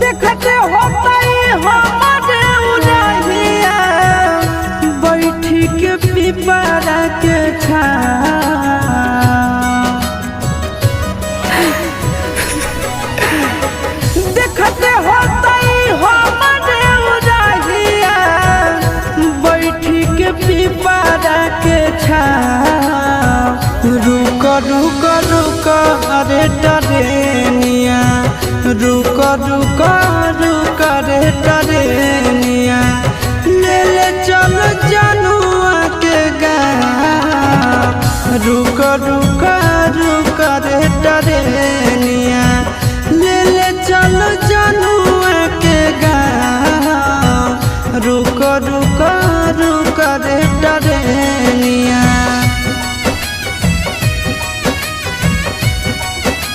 देखते होता हमारे उड़हिया बैठी के पिपरा के छाँव। देखते होता हमारे उड़हिया बैठी के पिपरा के छाँव। रुक रुक रुक अरे टरेनिया, रुक रुक रुक रे टरेनिया, ले ले चल जनुआ के गाँव। रुक रुक रुक रे टरेनिया।